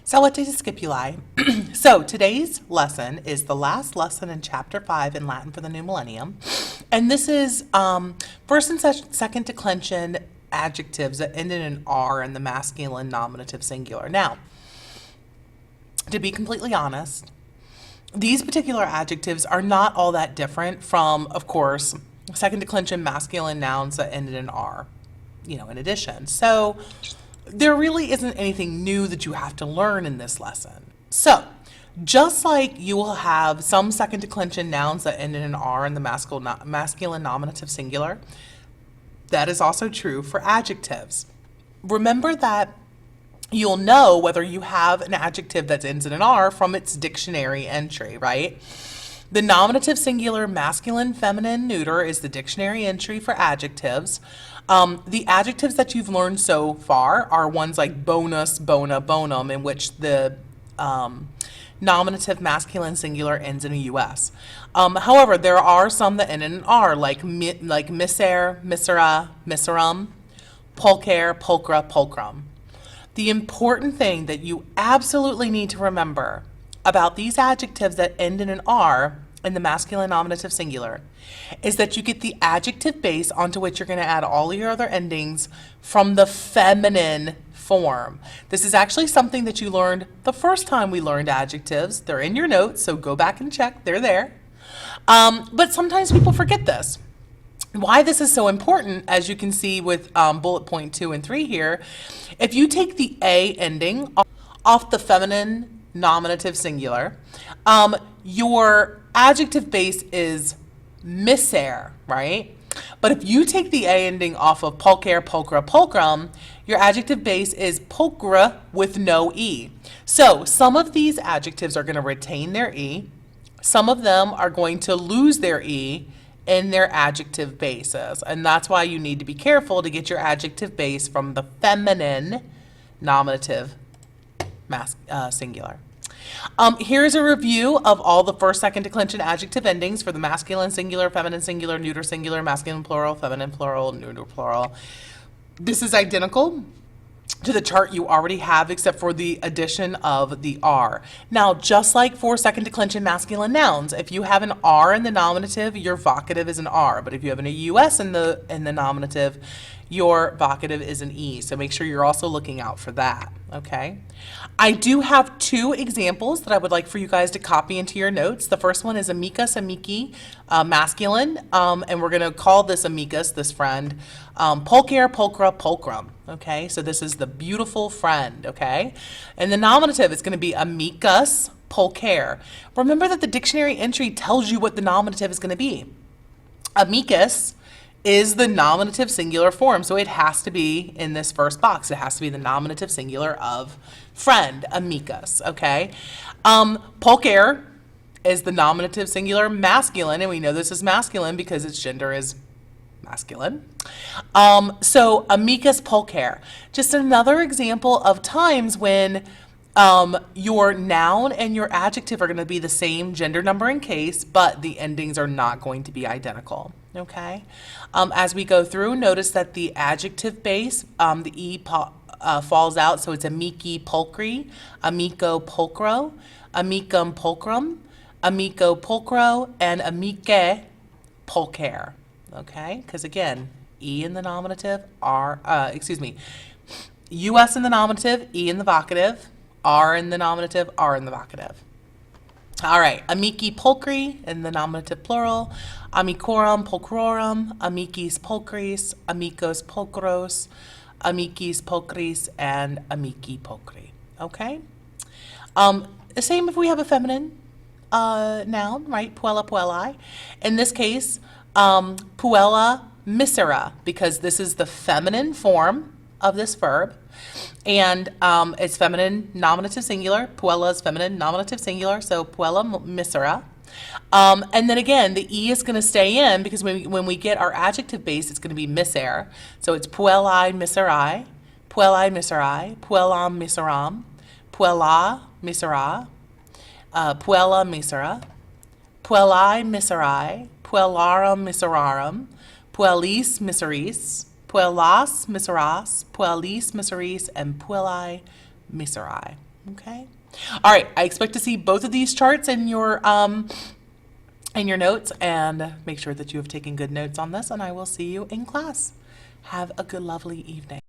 Salute scipuli. So today's lesson is the last lesson in chapter 5 in Latin for the new millennium. And this is first and second declension adjectives that end in an R in the masculine nominative singular. Now, to be completely honest, these particular adjectives are not all that different from, of course, second declension masculine nouns that end in an R, in addition. So there really isn't anything new that you have to learn in this lesson. So, just like you will have some second declension nouns that end in an R in the masculine nominative singular, that is also true for adjectives. Remember that you'll know whether you have an adjective that ends in an R from its dictionary entry, right? The nominative singular masculine, feminine, neuter is the dictionary entry for adjectives. The adjectives that you've learned so far are ones like bonus, bona, bonum, in which the nominative masculine singular ends in a US. However, there are some that end in an R, like miser, misera, miserum, pulcher, pulchra, pulchrum. The important thing that you absolutely need to remember about these adjectives that end in an R in the masculine nominative singular is that you get the adjective base onto which you're going to add all your other endings from the feminine form. This is actually something that you learned the first time we learned adjectives. They're in your notes, so go back and check. They're there. But sometimes people forget this. Why this is so important, as you can see with bullet point 2 and 3 here, if you take the A ending off the feminine nominative singular, your adjective base is miser, right? But if you take the A ending off of pulcher, pulchra, pulchrum, your adjective base is pulchra with no E. So some of these adjectives are going to retain their E. Some of them are going to lose their E in their adjective bases. And that's why you need to be careful to get your adjective base from the feminine nominative singular. Here's a review of all the first, second declension adjective endings for the masculine singular, feminine singular, neuter singular, masculine plural, feminine plural, neuter plural. This is identical to the chart you already have except for the addition of the R. Now, just like for second declension masculine nouns, if you have an R in the nominative, your vocative is an R. But if you have an US in the nominative, your vocative is an E. So make sure you're also looking out for that, okay? I do have 2 examples that I would like for you guys to copy into your notes. The first one is amicus, amici, masculine, and we're going to call this amicus, this friend, pulcher, pulchra, pulchrum, okay? So this is the beautiful friend, okay? And the nominative is going to be amicus, pulcher. Remember that the dictionary entry tells you what the nominative is going to be. Amicus is the nominative singular form, so it has to be in this first box. It has to be the nominative singular of friend, amicus, okay? Pulcher is the nominative singular masculine, and we know this is masculine because its gender is masculine. So amicus pulcher. Just another example of times when your noun and your adjective are going to be the same gender, number, and case, but the endings are not going to be identical. Okay. As we go through, notice that the adjective base, the E falls out, so it's amici pulchri, amico pulchro, amicum pulchrum, amico pulchro, and amice pulcher. Okay, because again, E in the nominative, US in the nominative, E in the vocative, R in the nominative, R in the vocative. All right, amici pulchri in the nominative plural, amicorum pulchrorum, amicis pulchris, amicos pulchros, amicis pulchris, and amici pulchri. Okay? The same if we have a feminine noun, right? Puella, puellae. In this case, puella misera, because this is the feminine form of this verb. And it's feminine nominative singular. Puella is feminine nominative singular, so puella misera. And then again, the E is going to stay in because when we get our adjective base, it's going to be miser. So it's puellae miserai, puellae miserai, puellam miseram, puella misera, puella misera, puellae miserai, puellarum miserarum, puellis miseris, puellas miseras, puellis miseris, and puellae miseri. Okay. All right. I expect to see both of these charts in your notes, and make sure that you have taken good notes on this, and I will see you in class. Have a good, lovely evening.